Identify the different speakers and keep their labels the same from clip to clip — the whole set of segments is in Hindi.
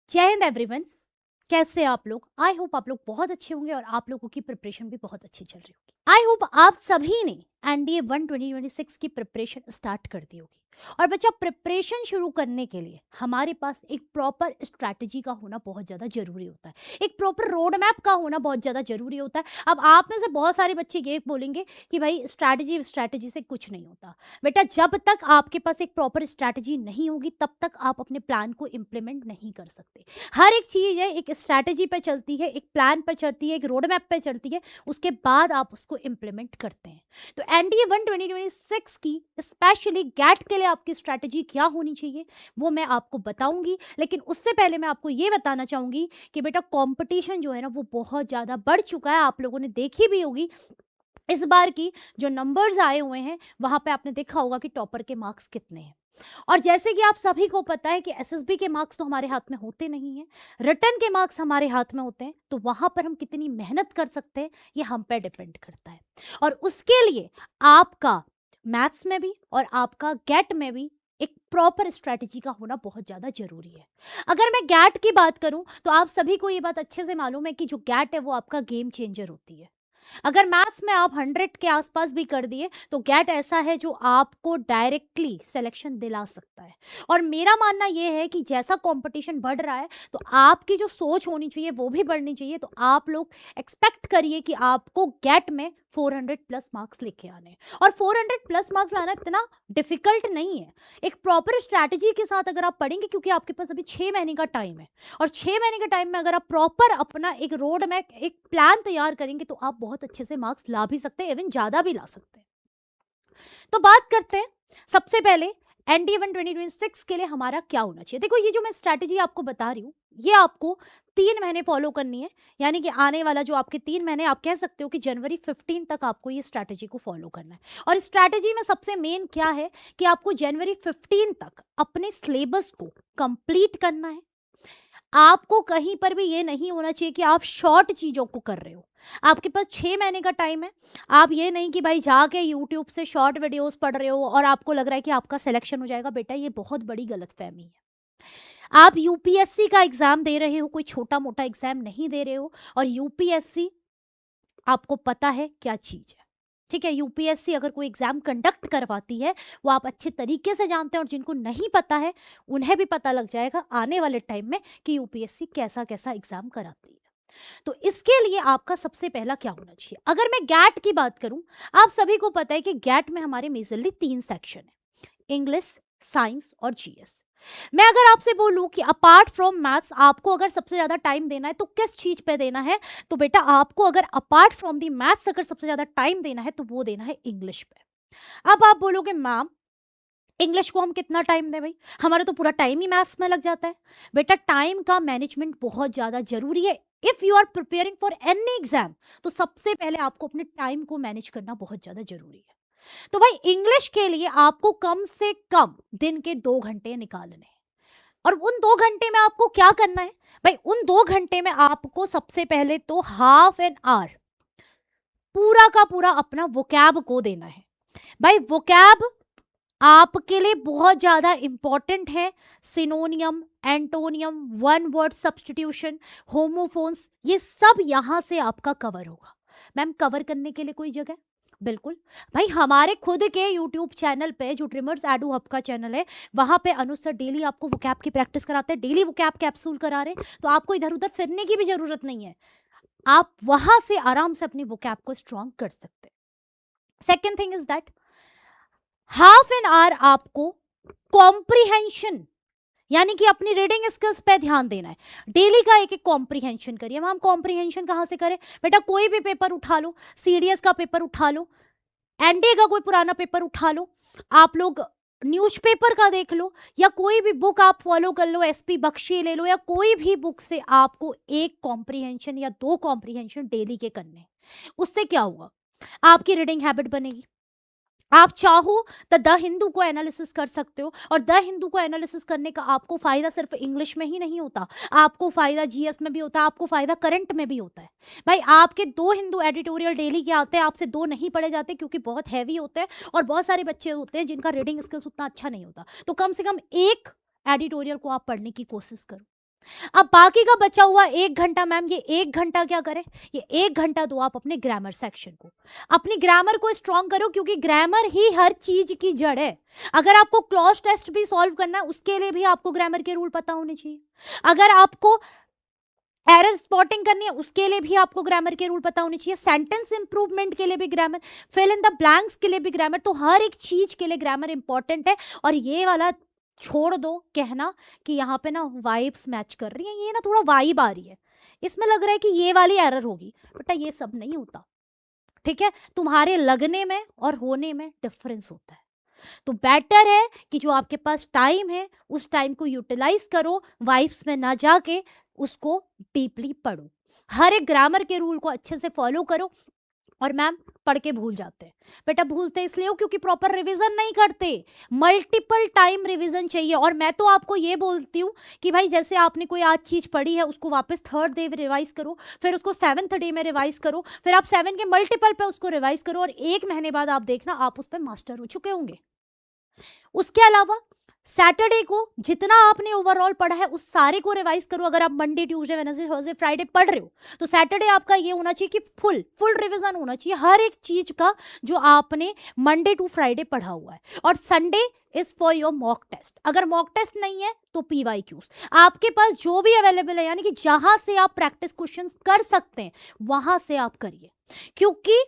Speaker 1: जय हिंद एवरीवन। कैसे हैं आप लोग? आई होप आप लोग बहुत अच्छे होंगे और आप लोगों की प्रिपरेशन भी बहुत अच्छी चल रही होगी। आई होप आप सभी ने एनडीए 1 2026 की प्रिपरेशन स्टार्ट कर दी होगी। और बच्चा, प्रिपरेशन शुरू करने के लिए हमारे पास एक प्रॉपर स्ट्रैटेजी का होना बहुत ज़्यादा जरूरी होता है, एक प्रॉपर रोड मैप का होना बहुत ज़्यादा जरूरी होता है। अब आप में से बहुत सारे बच्चे ये बोलेंगे कि भाई स्ट्रैटेजी स्ट्रैटेजी से कुछ नहीं होता। बेटा, जब तक आपके पास एक प्रॉपर स्ट्रैटेजी नहीं होगी तब तक आप अपने प्लान को इम्प्लीमेंट नहीं कर सकते। हर एक चीज़ है, एक स्ट्रैटेजी पे चलती है, एक प्लान पे चलती है, एक रोड मैप पे चलती है, उसके बाद आप उसको इम्प्लीमेंट करते हैं। तो एनडीए 1 2026 की स्पेशली गैट के लिए आपकी स्ट्रैटेजी क्या होनी चाहिए वो मैं आपको बताऊंगी। लेकिन उससे पहले मैं आपको ये बताना चाहूंगी कि बेटा, कंपटीशन जो है ना वो बहुत ज़्यादा बढ़ चुका है। आप लोगों ने देखी भी होगी इस बार की जो नंबर्स आए हुए हैं, वहां पे आपने देखा होगा कि टॉपर के मार्क्स कितने हैं। और जैसे कि आप सभी को पता है कि एसएसबी के मार्क्स तो हमारे हाथ में होते नहीं हैं, रिटर्न के मार्क्स हमारे हाथ में होते हैं। तो वहां पर हम कितनी मेहनत कर सकते हैं ये हम पे डिपेंड करता है। और उसके लिए आपका मैथ्स में भी और आपका गेट में भी एक प्रॉपर स्ट्रैटेजी का होना बहुत ज़्यादा जरूरी है। अगर मैं गैट की बात करूं तो आप सभी को ये बात अच्छे से मालूम है कि जो गैट है वो आपका गेम चेंजर होती है। अगर मैथ्स में आप 100 के आसपास भी कर दिए तो गैट ऐसा है जो आपको डायरेक्टली सिलेक्शन दिला सकता है। और मेरा मानना यह है कि जैसा कंपटीशन बढ़ रहा है तो आपकी जो सोच होनी चाहिए वो भी बढ़नी चाहिए। तो आप लोग एक्सपेक्ट करिए कि आपको गैट में 400 प्लस मार्क्स लेके आने हैं। और 400 प्लस मार्क्स लाना इतना डिफिकल्ट नहीं है। एक प्रॉपर स्ट्रैटेजी के साथ अगर आप पढ़ेंगे, क्योंकि आपके पास अभी 6 महीने का टाइम है, और 6 महीने के टाइम में अगर आप प्रॉपर अपना एक रोड मैप, एक प्लान तैयार करेंगे तो आप बहुत अच्छे से मार्क्स ला भी सकते हैं, इवन ज्यादा भी ला सकते हैं। तो बात करते हैं सबसे पहले एनडीए 1 2026 के लिए हमारा क्या होना चाहिए। देखो, ये जो मैं स्ट्रैटेजी आपको बता रही हूँ ये आपको 3 महीने फॉलो करनी है। यानी कि आने वाला जो आपके 3 महीने, आप कह सकते हो कि जनवरी 15 तक आपको ये स्ट्रैटेजी को फॉलो करना है। और स्ट्रैटेजी में सबसे मेन क्या है कि आपको जनवरी 15 तक अपने सिलेबस को कंप्लीट करना है। आपको कहीं पर भी ये नहीं होना चाहिए कि आप शॉर्ट चीजों को कर रहे हो। आपके पास 6 महीने का टाइम है। आप ये नहीं कि भाई जाके यूट्यूब से शॉर्ट वीडियोस पढ़ रहे हो और आपको लग रहा है कि आपका सिलेक्शन हो जाएगा। बेटा, ये बहुत बड़ी गलतफहमी है। आप यूपीएससी का एग्जाम दे रहे हो, कोई छोटा मोटा एग्जाम नहीं दे रहे हो। और यूपीएससी आपको पता है क्या चीज है, ठीक है। यूपीएससी अगर कोई एग्जाम कंडक्ट करवाती है वो आप अच्छे तरीके से जानते हैं, और जिनको नहीं पता है उन्हें भी पता लग जाएगा आने वाले टाइम में कि यूपीएससी कैसा कैसा एग्जाम कराती है। तो इसके लिए आपका सबसे पहला क्या होना चाहिए। अगर मैं गैट की बात करूं, आप सभी को पता है कि गैट में हमारे मेजरली 3 सेक्शन है, इंग्लिश, साइंस और जीएस। मैं अगर आपसे बोलूं कि अपार्ट फ्रॉम मैथ्स आपको अगर सबसे ज्यादा टाइम देना है तो किस चीज पे देना है, तो बेटा आपको अगर अपार्ट फ्रॉम दी मैथ्स अगर सबसे ज्यादा टाइम देना है तो वो देना है इंग्लिश पे। अब आप बोलोगे मैम, इंग्लिश को हम कितना टाइम दें भाई, हमारा तो पूरा टाइम ही मैथ्स में लग जाता है। बेटा, टाइम का मैनेजमेंट बहुत ज्यादा जरूरी है। If you are preparing for any exam तो सबसे पहले आपको अपने टाइम को मैनेज करना बहुत ज्यादा जरूरी है। तो भाई, इंग्लिश के लिए आपको कम से कम दिन के 2 घंटे निकालने हैं। और उन 2 घंटे में आपको क्या करना है भाई, उन 2 घंटे में आपको सबसे पहले तो हाफ एन आवर पूरा का पूरा अपना वोकैब को देना है। भाई, वोकैब आपके लिए बहुत ज्यादा इंपॉर्टेंट है। सिनोनियम, antonym, one word substitution, homophones, ये सब यहां से आपका कवर होगा। मैम, कवर करने के लिए कोई जगह? बिल्कुल भाई, हमारे खुद के YouTube चैनल पे, जो ट्रिमर्स एडू हब का चैनल है, वहां पे अनुज सर डेली आपको वोकैब की प्रैक्टिस कराते हैं, डेली वोकैब कैप्सूल करा रहे हैं। तो आपको इधर उधर फिरने की भी जरूरत नहीं है, आप वहां से आराम से अपनी वोकैब को स्ट्रॉन्ग कर सकते हैं। Second thing is that half an hour आपको कॉम्प्रिहेंशन, यानी कि अपनी रीडिंग स्किल्स पे ध्यान देना है। डेली का एक एक कॉम्प्रिहेंशन करिए। हम कॉम्प्रिहेंशन कहाँ से करें? बेटा, कोई भी पेपर उठा लो, सीडीएस का पेपर उठा लो, एनडीए का कोई पुराना पेपर उठा लो, आप लोग न्यूज़पेपर का देख लो, या कोई भी बुक आप फॉलो कर लो, एसपी बख्शी ले लो, या कोई भी बुक से आपको एक कॉम्प्रिहेंशन या 2 कॉम्प्रिहेंशन डेली के करने। उससे क्या होगा? आपकी रीडिंग हैबिट बनेगी। आप चाहो तो द हिंदू को एनालिसिस कर सकते हो, और द हिंदू को एनालिसिस करने का आपको फायदा सिर्फ इंग्लिश में ही नहीं होता, आपको फायदा जीएस में भी होता है, आपको फायदा करंट में भी होता है। भाई, आपके 2 हिंदू एडिटोरियल डेली के आते हैं, आपसे 2 नहीं पढ़े जाते क्योंकि बहुत हैवी होते हैं, और बहुत सारे बच्चे होते हैं जिनका रीडिंग स्किल्स उतना अच्छा नहीं होता। तो कम से कम एक एडिटोरियल को आप पढ़ने की कोशिश करो। अब बाकी का बचा हुआ 1 घंटा, मैम ये 1 घंटा क्या करें, ये 1 घंटा दो आप अपने ग्रामर सेक्शन को, अपनी ग्रामर को स्ट्रॉन्ग करो, क्योंकि ग्रामर ही हर चीज की जड़ है। अगर आपको क्लॉज टेस्ट भी सॉल्व करना है उसके लिए भी आपको ग्रामर के रूल पता होने चाहिए। अगर आपको एरर स्पॉटिंग करनी है उसके लिए भी आपको ग्रामर के रूल पता होने चाहिए। सेंटेंस इंप्रूवमेंट के लिए भी grammar, fill in the blanks के लिए भी ग्रामर। तो हर एक चीज के लिए ग्रामर इंपॉर्टेंट है। और ये वाला छोड़ दो कहना कि यहाँ पे ना वाइब्स मैच कर रही है, ये ना थोड़ा वाइब आ रही है, इसमें लग रहा है कि ये वाली एरर होगी। बेटा ये सब नहीं होता, ठीक है, तुम्हारे लगने में और होने में डिफरेंस होता है। तो बेटर है कि जो आपके पास टाइम है उस टाइम को यूटिलाइज करो, वाइब्स में ना जाके उसको डीपली पढ़ो, हर एक ग्रामर के रूल को अच्छे से फॉलो करो। और मैम पढ़ के भूल जाते हैं, बेटा भूलते इसलिए हो क्योंकि प्रॉपर रिवीजन नहीं करते, मल्टीपल टाइम रिवीजन चाहिए। और मैं तो आपको ये बोलती हूँ कि भाई जैसे आपने कोई आज चीज पढ़ी है उसको वापस 3rd डे रिवाइज करो, फिर उसको 7th डे में रिवाइज करो, फिर आप 7 के मल्टीपल पे उसको रिवाइज करो, और 1 महीने बाद आप देखना आप उस पर मास्टर हो चुके होंगे। उसके अलावा सैटरडे को जितना आपने ओवरऑल पढ़ा है उस सारे को रिवाइज करो। अगर आप Monday Tuesday Wednesday Thursday Friday पढ़ रहे हो तो सैटरडे आपका ये होना चाहिए कि फुल रिवीजन होना चाहिए हर एक चीज का जो आपने मंडे टू फ्राइडे पढ़ा हुआ है। और Sunday is for your mock test. अगर मॉक टेस्ट नहीं है तो PYQs आपके पास जो भी अवेलेबल है, यानी कि जहां से आप प्रैक्टिस क्वेश्चंस कर सकते हैं वहां से आप करिए, क्योंकि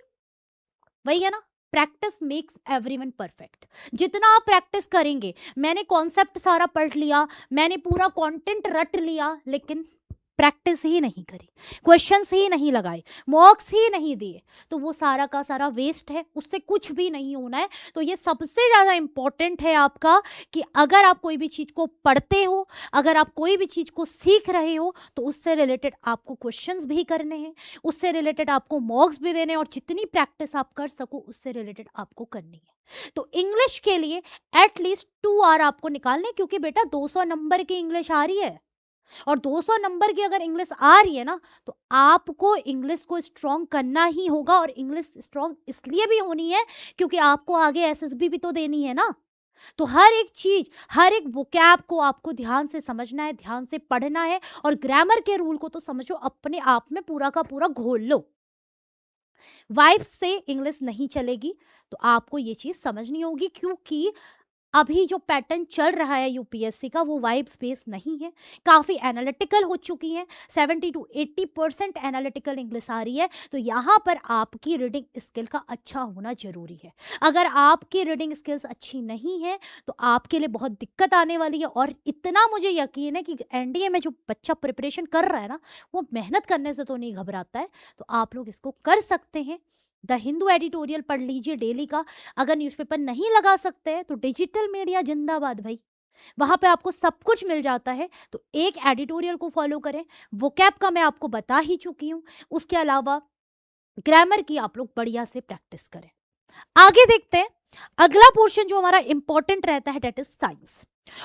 Speaker 1: वही है ना, प्रैक्टिस मेक्स एवरीवन परफेक्ट। जितना आप प्रैक्टिस करेंगे, मैंने कॉन्सेप्ट सारा पढ़ लिया, मैंने पूरा कंटेंट रट लिया, लेकिन प्रैक्टिस ही नहीं करी, क्वेश्चंस ही नहीं लगाए, मॉक्स ही नहीं दिए, तो वो सारा का सारा वेस्ट है, उससे कुछ भी नहीं होना है। तो ये सबसे ज़्यादा इंपॉर्टेंट है आपका कि अगर आप कोई भी चीज़ को पढ़ते हो, अगर आप कोई भी चीज़ को सीख रहे हो तो उससे रिलेटेड आपको क्वेश्चंस भी करने हैं, उससे रिलेटेड आपको मॉक्स भी देने हैं, और जितनी प्रैक्टिस आप कर सको उससे रिलेटेड आपको करनी है। तो इंग्लिश के लिए एटलीस्ट 2 आवर आपको निकालने, क्योंकि बेटा 200 नंबर की इंग्लिश आ रही है, और 200 नंबर की अगर इंग्लिश आ रही है ना तो आपको इंग्लिश को स्ट्रॉन्ग करना ही होगा। और इंग्लिश स्ट्रॉन्ग इसलिए भी होनी है क्योंकि आपको आगे SSB भी तो देनी है ना। तो हर एक चीज, हर एक वोकैब को आपको ध्यान से समझना है, ध्यान से पढ़ना है, और ग्रामर के रूल को तो समझो, अपने आप में पूरा का पूरा घोल लो। वाइब्स से इंग्लिश नहीं चलेगी, तो आपको ये चीज समझनी होगी, क्योंकि अभी जो पैटर्न चल रहा है यूपीएससी का वो वाइब्स बेस्ड नहीं है, काफ़ी एनालिटिकल हो चुकी है, 70 to 80% एनालिटिकल इंग्लिश आ रही है। तो यहाँ पर आपकी रीडिंग स्किल का अच्छा होना जरूरी है। अगर आपकी रीडिंग स्किल्स अच्छी नहीं है तो आपके लिए बहुत दिक्कत आने वाली है। और इतना मुझे यकीन है कि एनडीए में जो बच्चा प्रिपरेशन कर रहा है ना, वो मेहनत करने से तो नहीं घबराता है, तो आप लोग इसको कर सकते हैं। द हिंदू एडिटोरियल पढ़ लीजिए डेली का। अगर न्यूज़पेपर नहीं लगा सकते हैं तो डिजिटल मीडिया जिंदाबाद भाई, वहां पे आपको सब कुछ मिल जाता है। तो एक एडिटोरियल को फॉलो करें, वोकैब का मैं आपको बता ही चुकी हूं, उसके अलावा ग्रामर की आप लोग बढ़िया से प्रैक्टिस करें। आगे देखते हैं, अगला पोर्शन जो हमारा इंपॉर्टेंट रहता है डेट इज साइंस।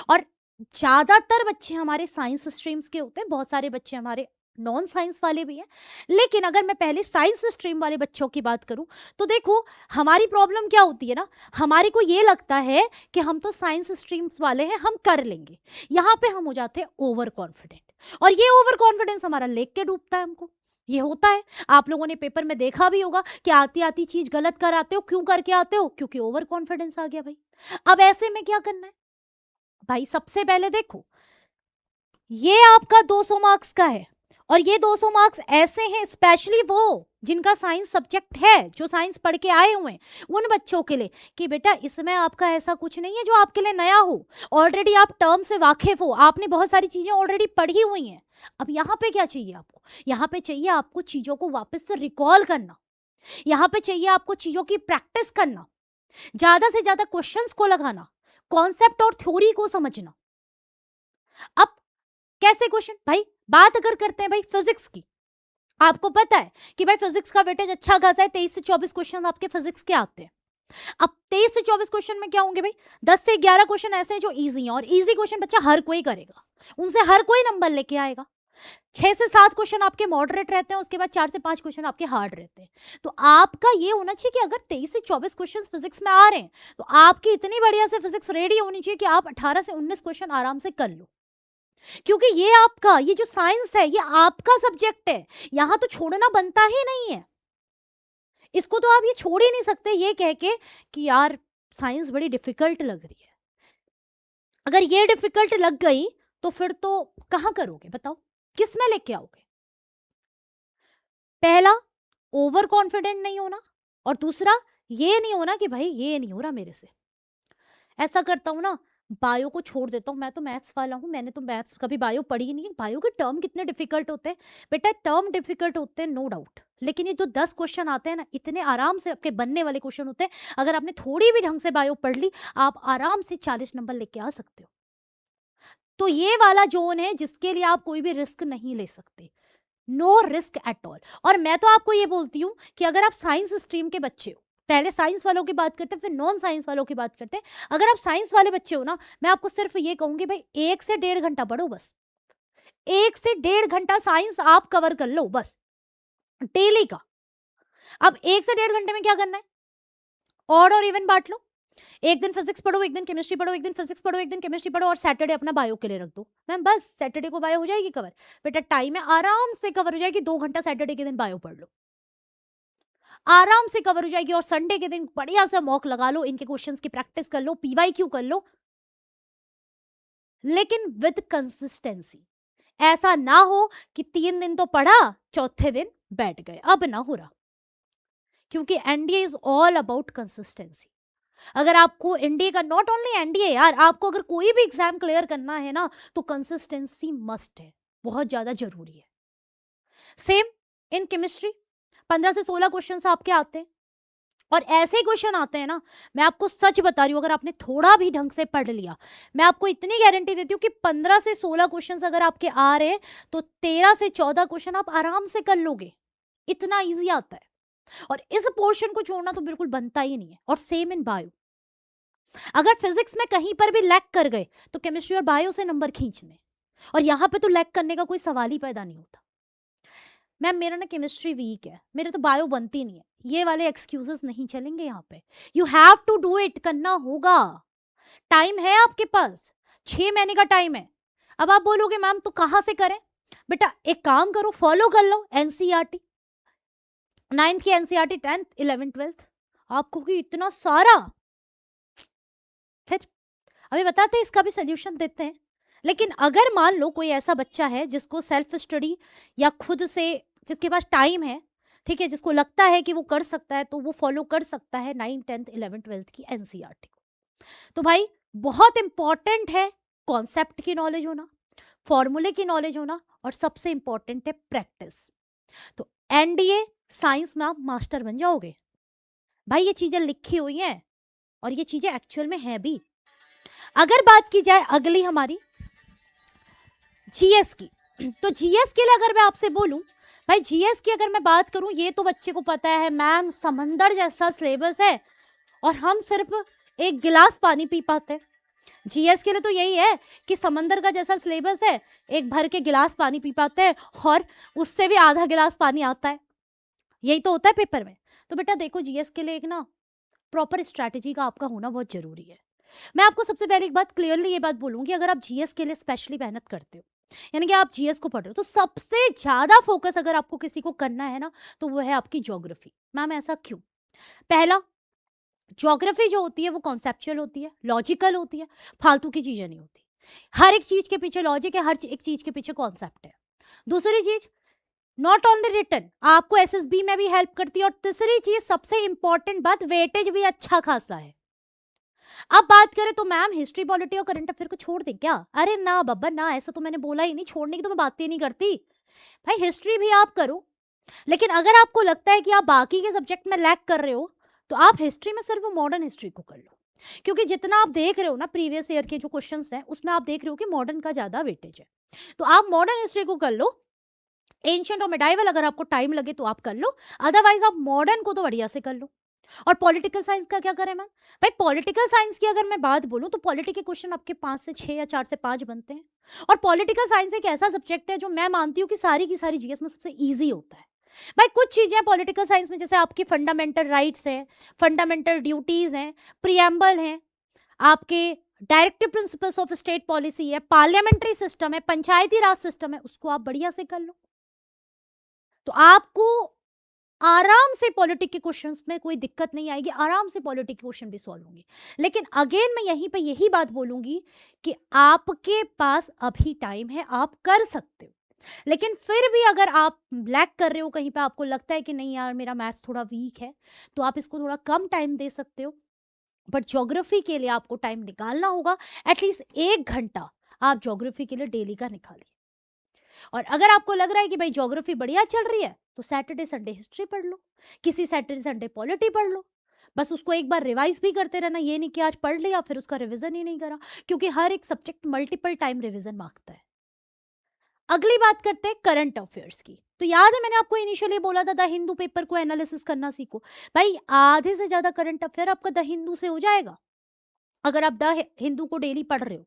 Speaker 1: और ज्यादातर बच्चे हमारे साइंस स्ट्रीम्स के होते हैं, बहुत सारे बच्चे हमारे नॉन साइंस वाले भी हैं। लेकिन अगर मैं पहले साइंस स्ट्रीम वाले बच्चों की बात करूं तो देखो हमारी प्रॉब्लम क्या होती है ना, हमारे को ये लगता है कि हम तो साइंस स्ट्रीम्स वाले हैं, हम कर लेंगे। यहाँ पे हम हो जाते हैं ओवर कॉन्फिडेंट, और ये ओवर कॉन्फिडेंस हमारा लेक के डूबता है हमको। ये होता है, आप लोगों ने पेपर में देखा भी होगा कि आती आती चीज गलत कर आते हो। क्यों करके आते हो? क्योंकि ओवर कॉन्फिडेंस आ गया भाई। अब ऐसे में क्या करना है भाई? सबसे पहले देखो, ये आपका 200 मार्क्स का है, और ये 200 मार्क्स ऐसे हैं स्पेशली वो जिनका साइंस सब्जेक्ट है, जो साइंस पढ़ के आए हुए हैं, उन बच्चों के लिए कि बेटा इसमें आपका ऐसा कुछ नहीं है जो आपके लिए नया हो। ऑलरेडी आप टर्म से वाकिफ हो, आपने बहुत सारी चीजें ऑलरेडी पढ़ी हुई हैं। अब यहाँ पे क्या चाहिए आपको? यहाँ पे चाहिए आपको चीजों को वापस से रिकॉल करना, यहाँ पे चाहिए आपको चीजों की प्रैक्टिस करना, ज्यादा से ज्यादा क्वेश्चंस को लगाना, कॉन्सेप्ट और थ्योरी को समझना। अब कैसे क्वेश्चन भाई? बात अगर करते हैं भाई फिजिक्स की, आपको पता है कि भाई फिजिक्स का वेटेज अच्छा खासा है, 23 से 24 क्वेश्चन आपके फिजिक्स के आते हैं। अब 23 से 24 क्वेश्चन में क्या होंगे भाई? 10 से 11 क्वेश्चन ऐसे हैं जो इजी हैं, और इजी क्वेश्चन बच्चा हर कोई करेगा, उनसे हर कोई नंबर लेके आएगा। 6 से 7 क्वेश्चन आपके मॉडरेट रहते हैं, उसके बाद 4 से 5 क्वेश्चन आपके हार्ड रहते हैं। तो आपका ये होना चाहिए कि अगर 23 से 24 क्वेश्चन फिजिक्स में आ रहे हैं तो आपकी इतनी बढ़िया से फिजिक्स रेडी होनी चाहिए कि आप 18 से 19 क्वेश्चन आराम से कर लो। क्योंकि ये आपका, ये जो साइंस है ये आपका सब्जेक्ट है, यहां तो छोड़ना बनता ही नहीं है। इसको तो आप ये छोड़ ही नहीं सकते ये कह के कि यार साइंस बड़ी डिफिकल्ट लग रही है। अगर ये डिफिकल्ट लग गई तो फिर तो कहां करोगे बताओ, किस में लेके आओगे? पहला, ओवर कॉन्फिडेंट नहीं होना, और दूसरा ये नहीं होना कि भाई ये नहीं हो रहा मेरे से। ऐसा करता हूं ना, बायो को छोड़ देता हूँ, मैं तो मैथ्स वाला हूँ, मैंने तो मैथ्स कभी बायो पढ़ी ही नहीं है। बायो के टर्म कितने डिफिकल्ट होते हैं बेटा, टर्म डिफिकल्ट होते हैं नो डाउट, लेकिन ये जो 10 क्वेश्चन आते हैं ना, इतने आराम से आपके बनने वाले क्वेश्चन होते हैं। अगर आपने थोड़ी भी ढंग से बायो पढ़ ली, आप आराम से 40 नंबर लेके आ सकते हो। तो ये वाला जोन है जिसके लिए आप कोई भी रिस्क नहीं ले सकते, नो रिस्क एट ऑल। और मैं तो आपको ये बोलती हूँ कि अगर आप साइंस स्ट्रीम के बच्चे हो, पहले साइंस वालों की बात करते हैं फिर नॉन साइंस वालों की बात करते हैं। अगर आप साइंस वाले बच्चे हो ना, मैं आपको सिर्फ ये कहूंगी भाई 1 से 1.5 घंटा पढ़ो बस, 1 से 1.5 घंटा साइंस आप कवर कर लो बस, डेली का। अब 1 से 1.5 घंटे में क्या करना है, ऑड और इवन बांट लो। एक दिन फिजिक्स पढ़ो, एक दिन केमिस्ट्री पढ़ो, एक दिन फिजिक्स पढ़ो, एक दिन केमिस्ट्री पढ़ो, और सैटरडे अपना बायो के लिए रख दो। मैम बस सैटरडे को बायो हो जाएगी कवर, बेटा टाइम है, आराम से कवर हो जाएगी। 2 घंटा सैटरडे के दिन बायो पढ़ लो, आराम से कवर हो जाएगी। और संडे के दिन बढ़िया सा मॉक लगा लो, इनके क्वेश्चंस की प्रैक्टिस कर लो, पीवाईक्यू कर लो, लेकिन विद कंसिस्टेंसी। ऐसा ना हो कि 3 दिन तो पढ़ा, चौथे दिन बैठ गए, अब ना हो रहा। क्योंकि NDA is all about consistency. अगर आपको एनडीए का, नॉट ओनली एनडीए यार, आपको अगर कोई भी एग्जाम क्लियर करना है ना, तो कंसिस्टेंसी मस्ट है, बहुत ज्यादा जरूरी है। सेम इन केमिस्ट्री, 15 से 16 क्वेश्चन आपके आते हैं, और ऐसे क्वेश्चन आते हैं ना, मैं आपको सच बता रही हूं, अगर आपने थोड़ा भी ढंग से पढ़ लिया, मैं आपको इतनी गारंटी देती हूँ कि 15 से 16 क्वेश्चन अगर आपके आ रहे हैं तो 13 से 14 क्वेश्चन आप आराम से कर लोगे, इतना इजी आता है। और इस पोर्शन को छोड़ना तो बिल्कुल बनता ही नहीं है। और सेम इन बायो, अगर फिजिक्स में कहीं पर भी लैग कर गए तो केमिस्ट्री और बायो से नंबर खींचने, और यहां पे तो लैग करने का कोई सवाल ही पैदा नहीं होता। मैम मेरा ना केमिस्ट्री वीक है, मेरे तो बायो बनती नहीं है, ये वाले एक्सक्यूजेस नहीं चलेंगे यहाँ पे। You have to do it, करना होगा, टाइम है आपके पास, 6 महीने का टाइम है। अब आप बोलोगे मैम तो कहां से करें, बेटा एक काम करो, फॉलो कर लो एनसीईआरटी, 9th की एनसीईआरटी, 10th 11th 12th, आपको कि इतना सारा। फिर अभी बताते हैं, इसका भी सोल्यूशन देते हैं। लेकिन अगर मान लो कोई ऐसा बच्चा है जिसको सेल्फ स्टडी या खुद से, जिसके पास टाइम है, ठीक है, जिसको लगता है कि वो कर सकता है, तो वो फॉलो कर सकता है 9th 10th 11th 12th की एनसीईआरटी को। तो भाई बहुत इंपॉर्टेंट है कॉन्सेप्ट की नॉलेज होना, फॉर्मूले की नॉलेज होना, और सबसे इंपॉर्टेंट है प्रैक्टिस। तो एनडीए साइंस में आप मास्टर बन जाओगे भाई, ये चीजें लिखी हुई हैं और ये चीजें एक्चुअल में है भी। अगर बात की जाए अगली हमारी जीएस की, तो जीएस के लिए अगर मैं आपसे बोलूं, भाई जीएस की अगर मैं बात करूं, ये तो बच्चे को पता है मैम समंदर जैसा सिलेबस है और हम सिर्फ एक गिलास पानी पी पाते हैं। जीएस के लिए तो यही है कि समंदर का जैसा सिलेबस है, एक भर के गिलास पानी पी पाते हैं और उससे भी आधा गिलास पानी आता है, यही तो होता है पेपर में। तो बेटा देखो, जीएस के लिए एक ना प्रॉपर स्ट्रैटेजी का आपका होना बहुत जरूरी है। मैं आपको सबसे पहले एक बात क्लियरली ये बात बोलूंगी, अगर आप जीएस के लिए स्पेशली मेहनत करते हो, यानी कि आप जीएस को पढ़ रहे हो, तो सबसे ज्यादा फोकस अगर आपको किसी को करना है ना, तो वो है आपकी ज्योग्राफी। मैम ऐसा क्यों? पहला, ज्योग्राफी जो होती है वो कॉन्सेप्चुअल होती है, लॉजिकल होती है, फालतू की चीजें नहीं होती। हर एक चीज के पीछे लॉजिक है, हर एक चीज के पीछे कॉन्सेप्ट है। दूसरी चीज, नॉट ओनली रिटन, आपको एसएसबी में भी हेल्प करती है। और तीसरी चीज सबसे इंपॉर्टेंट बात, वेटेज भी अच्छा खासा है। अब बात करें तो मैम हिस्ट्री, पॉलिटी और करंट अफेयर को छोड़ दे क्या? अरे ना बब्बर ना, ऐसा तो मैंने बोला ही नहीं, छोड़ने की तो मैं बात ही नहीं करती। भाई हिस्ट्री भी आप करो, लेकिन अगर आपको लगता है कि आप बाकी के सब्जेक्ट में लैक कर रहे हो, तो आप हिस्ट्री में सिर्फ मॉडर्न हिस्ट्री को कर लो। क्योंकि जितना आप देख रहे हो ना प्रीवियस ईयर के जो क्वेश्चंस हैं, उसमें आप देख रहे हो कि मॉडर्न का ज्यादा वेटेज है, तो आप मॉडर्न हिस्ट्री को कर लो। एंशिएंट और मिडाइवल अगर आपको टाइम लगे तो आप कर लो, अदरवाइज आप मॉडर्न को तो बढ़िया से कर लो। और पॉलिटिकल साइंस का क्या करें मैम? भाई पॉलिटिकल साइंस की अगर मैं बात बोलूं, तो पॉलिटी के क्वेश्चन आपके 5 से 6 या 4 से 5 बनते हैं। और पॉलिटिकल साइंस एक ऐसा सब्जेक्ट है जो मैं मानती हूँ कि सारी की सारी जीएस में सबसे ईजी होता है। भाई कुछ चीजें पॉलिटिकल साइंस में, जैसे आपकी फंडामेंटल राइट्स है, फंडामेंटल ड्यूटीज हैं, प्रियम्बल हैं, आपके directive principles of state policy है, पार्लियामेंट्री सिस्टम है, पंचायती राज सिस्टम है, उसको आप बढ़िया से कर लो। तो आपको आराम से पॉलिटिक के क्वेश्चंस में कोई दिक्कत नहीं आएगी, आराम से पॉलिटिक के क्वेश्चन भी सॉल्व होंगे। लेकिन अगेन मैं यहीं पे यही बात बोलूंगी कि आपके पास अभी टाइम है, आप कर सकते हो। लेकिन फिर भी अगर आप लैक कर रहे हो कहीं पे, आपको लगता है कि नहीं यार मेरा मैथ्स थोड़ा वीक है, तो आप इसको थोड़ा कम टाइम दे सकते हो। बट ज्योग्राफी के लिए आपको टाइम निकालना होगा, एटलीस्ट 1 घंटा आप ज्योग्राफी के लिए डेली का निकालिए। और अगर आपको लग रहा है कि भाई ज्योग्राफी बढ़िया चल रही है, तो सैटरडे संडे हिस्ट्री पढ़ लो, किसी सैटरडे संडे पॉलिटी पढ़ लो। बस उसको एक बार रिवाइज भी करते रहना, ये नहीं कि आज पढ़ लिया फिर उसका रिवीजन ही नहीं करा, क्योंकि हर एक सब्जेक्ट मल्टीपल टाइम रिवीजन मांगता है। अगली बात करते हैं करंट अफेयर्स की। तो याद है मैंने आपको इनिशियली बोला था द हिंदू पेपर को एनालिसिस करना सीखो। भाई आधे से ज्यादा करंट अफेयर आपका द हिंदू से हो जाएगा अगर आप द हिंदू को डेली पढ़ रहे हो।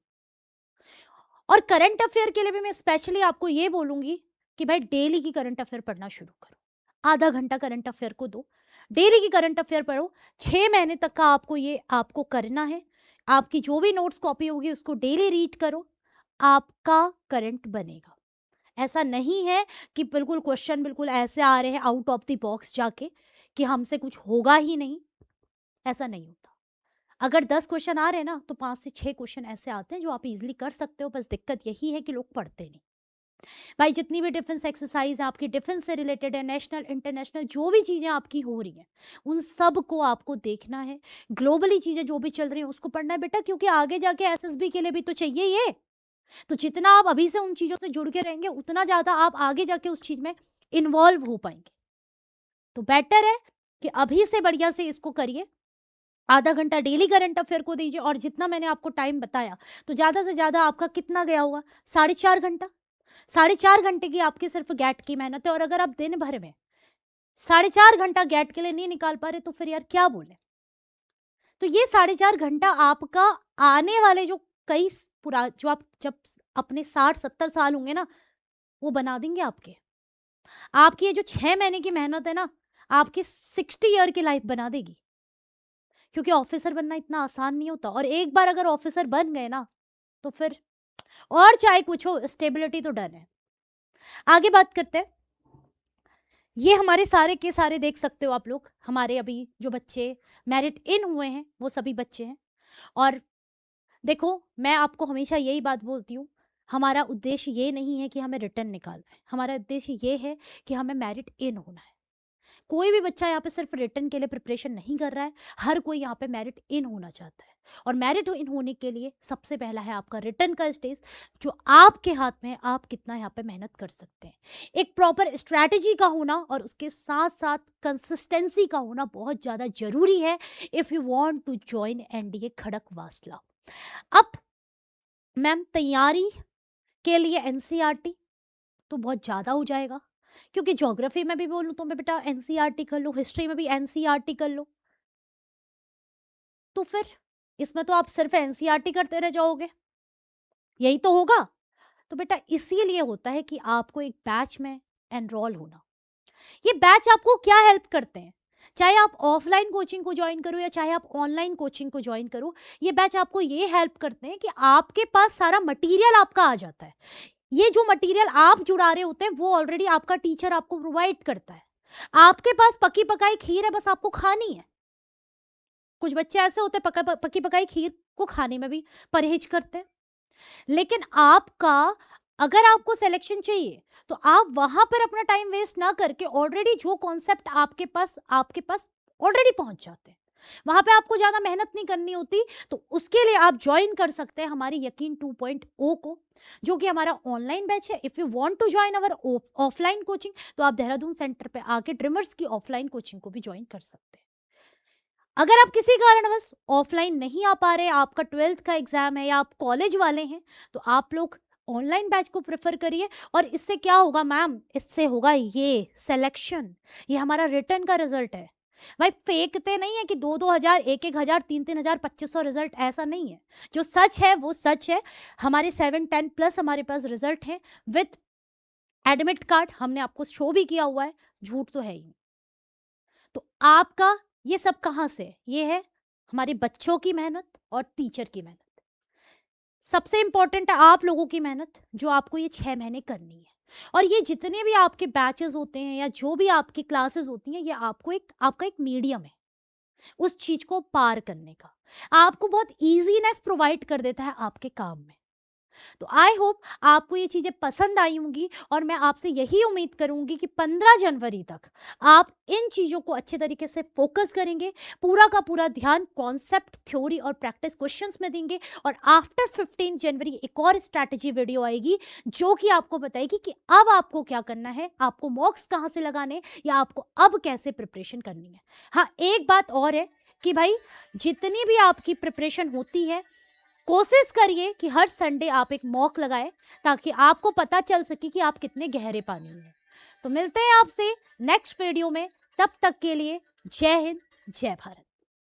Speaker 1: और करंट अफेयर के लिए भी मैं स्पेशली आपको ये बोलूंगी कि भाई डेली की करंट अफेयर पढ़ना शुरू करो। आधा घंटा करंट अफेयर को दो, डेली की करंट अफेयर पढ़ो। 6 महीने तक का आपको ये आपको करना है। आपकी जो भी नोट्स कॉपी होगी उसको डेली रीड करो, आपका करंट बनेगा। ऐसा नहीं है कि बिल्कुल क्वेश्चन बिल्कुल ऐसे आ रहे हैं आउट ऑफ द बॉक्स जाके कि हमसे कुछ होगा ही नहीं, ऐसा नहीं होता। अगर 10 क्वेश्चन आ रहे हैं ना, तो 5 से 6 क्वेश्चन ऐसे आते हैं जो आप इजीली कर सकते हो। बस दिक्कत यही है कि लोग पढ़ते नहीं। भाई जितनी भी डिफेंस एक्सरसाइज है आपकी, डिफेंस से रिलेटेड है, नेशनल इंटरनेशनल जो भी चीज़ें आपकी हो रही हैं, उन सब को आपको देखना है। ग्लोबली चीज़ें जो भी चल रही हैं उसको पढ़ना है बेटा, क्योंकि आगे जाके एसएसबी के लिए भी तो चाहिए ये। तो जितना आप अभी से उन चीज़ों से जुड़ के रहेंगे, उतना ज़्यादा आप आगे जाके उस चीज़ में इन्वॉल्व हो पाएंगे। तो बेटर है कि अभी से बढ़िया से इसको करिए। आधा घंटा डेली करंट अफेयर को दीजिए। और जितना मैंने आपको टाइम बताया, तो ज़्यादा से ज़्यादा आपका कितना गया होगा? 4.5 घंटा। 4.5 घंटे की आपकी सिर्फ गैट की मेहनत है। और अगर आप दिन भर में 4.5 घंटा गैट के लिए नहीं निकाल पा रहे, तो फिर यार क्या बोले। तो ये 4.5 घंटा आपका आने वाले जो कई पूरा जो आप जब अपने 60-70 साल होंगे ना, वो बना देंगे आपके। आपकी ये जो 6 महीने की मेहनत है ना, आपकी 60 ईयर की लाइफ बना देगी। क्योंकि ऑफिसर बनना इतना आसान नहीं होता। और एक बार अगर ऑफिसर बन गए ना, तो फिर और चाहे कुछ हो, स्टेबिलिटी तो डन है। आगे बात करते हैं। ये हमारे सारे के सारे देख सकते हो आप लोग, हमारे अभी जो बच्चे मेरिट इन हुए हैं वो सभी बच्चे हैं। और देखो, मैं आपको हमेशा यही बात बोलती हूँ, हमारा उद्देश्य ये नहीं है कि हमें रिटर्न निकालना है, हमारा उद्देश्य ये है कि हमें मेरिट इन होना है। कोई भी बच्चा यहाँ पे सिर्फ रिटर्न के लिए प्रिपरेशन नहीं कर रहा है, हर कोई यहाँ पे मेरिट इन होना चाहता है। और मेरिट इन होने के लिए सबसे पहला है आपका रिटर्न का स्टेज, जो आपके हाथ में है, आप कितना यहाँ पे मेहनत कर सकते हैं। एक प्रॉपर स्ट्रैटेजी का होना और उसके साथ साथ कंसिस्टेंसी का होना बहुत ज़्यादा जरूरी है if you want to join NDA Khadakwasla. अब मैम तैयारी के लिए एनसीईआरटी तो बहुत ज़्यादा हो जाएगा, क्योंकि ज्योग्राफी में भी बोलूँ तो मैं बेटा एनसीईआरटी कर लो, हिस्ट्री में भी एनसीईआरटी कर लो, तो फिर इसमें तो आप सिर्फ एनसीईआरटी करते रह जाओगे, यही तो होगा। तो बेटा इसीलिए होता है कि आपको एक बैच में एनरोल होना। ये बैच आपको क्या हेल्प करते हैं, चाहे आप ऑफलाइन कोचिंग को ज्वाइन करो या चाहे आप ऑनलाइन कोचिंग को ज्वाइन करो, ये बैच आपको ये हेल्प करते हैं कि आपके पास सारा मटेरियल आपका आ जाता है। ये जो मटेरियल आप जुड़ा रहे होते हैं वो ऑलरेडी आपका टीचर आपको प्रोवाइड करता है। आपके पास पकी पकाई खीर है, बस आपको खानी है। कुछ बच्चे ऐसे होते हैं पकी पकाई खीर को खाने में भी परहेज करते हैं। लेकिन आपका, अगर आपको सिलेक्शन चाहिए, तो आप वहां पर अपना टाइम वेस्ट ना करके ऑलरेडी जो कॉन्सेप्ट आपके पास ऑलरेडी पहुंच जाते हैं, वहां पे आपको ज्यादा मेहनत नहीं करनी होती। तो उसके लिए आप ज्वाइन कर सकते हैं हमारी यकीन 2.0 को, जो कि हमारा ऑनलाइन बैच है। If you want to join our offline coaching, तो आप देहरादून सेंटर पे आके ड्रीमर्स की ऑफलाइन कोचिंग को भी ज्वाइन कर सकते हैं। अगर आप किसी कारणवश ऑफलाइन नहीं आ पा रहे, आपका 12th का एग्जाम है या आप कॉलेज वाले हैं, तो आप लोग ऑनलाइन बैच को प्रेफर करिए। और इससे क्या होगा मैम, इससे होगा ये सिलेक्शन, ये हमारा रिटर्न का रिजल्ट है। भाई फेंकते नहीं है कि 2-2 हज़ार, 1-1 हज़ार, 3-3 हज़ार, 2500 रिजल्ट, ऐसा नहीं है। जो सच है वो सच है। हमारे 7-10+ हमारे पास रिजल्ट है विथ एडमिट कार्ड, हमने आपको शो भी किया हुआ है, झूठ तो है ही। तो आपका ये सब कहाँ से है? ये है हमारे बच्चों की मेहनत और टीचर की मेहनत। सबसे इंपॉर्टेंट है आप लोगों की मेहनत, जो आपको ये 6 महीने करनी है। और ये जितने भी आपके बैचेस होते हैं या जो भी आपकी क्लासेस होती हैं, ये आपका एक मीडियम है उस चीज को पार करने का। आपको बहुत इजीनेस प्रोवाइड कर देता है आपके काम में। तो आई होप आपको ये चीज़ें पसंद आई होंगी, और मैं आपसे यही उम्मीद करूंगी कि 15 जनवरी तक आप इन चीज़ों को अच्छे तरीके से फोकस करेंगे, पूरा का पूरा ध्यान कॉन्सेप्ट, थ्योरी और प्रैक्टिस क्वेश्चंस में देंगे। और आफ्टर 15 जनवरी एक और स्ट्रैटेजी वीडियो आएगी जो कि आपको बताएगी कि अब आपको क्या करना है, आपको मॉक्स कहाँ से लगाने, या आपको अब कैसे प्रिपरेशन करनी है। हाँ, एक बात और है कि भाई जितनी भी आपकी प्रिपरेशन होती है, कोशिश करिए कि हर संडे आप एक मॉक लगाएं, ताकि आपको पता चल सके कि आप कितने गहरे पानी में हैं। तो मिलते हैं आपसे नेक्स्ट वीडियो में, तब तक के लिए जय हिंद, जय भारत।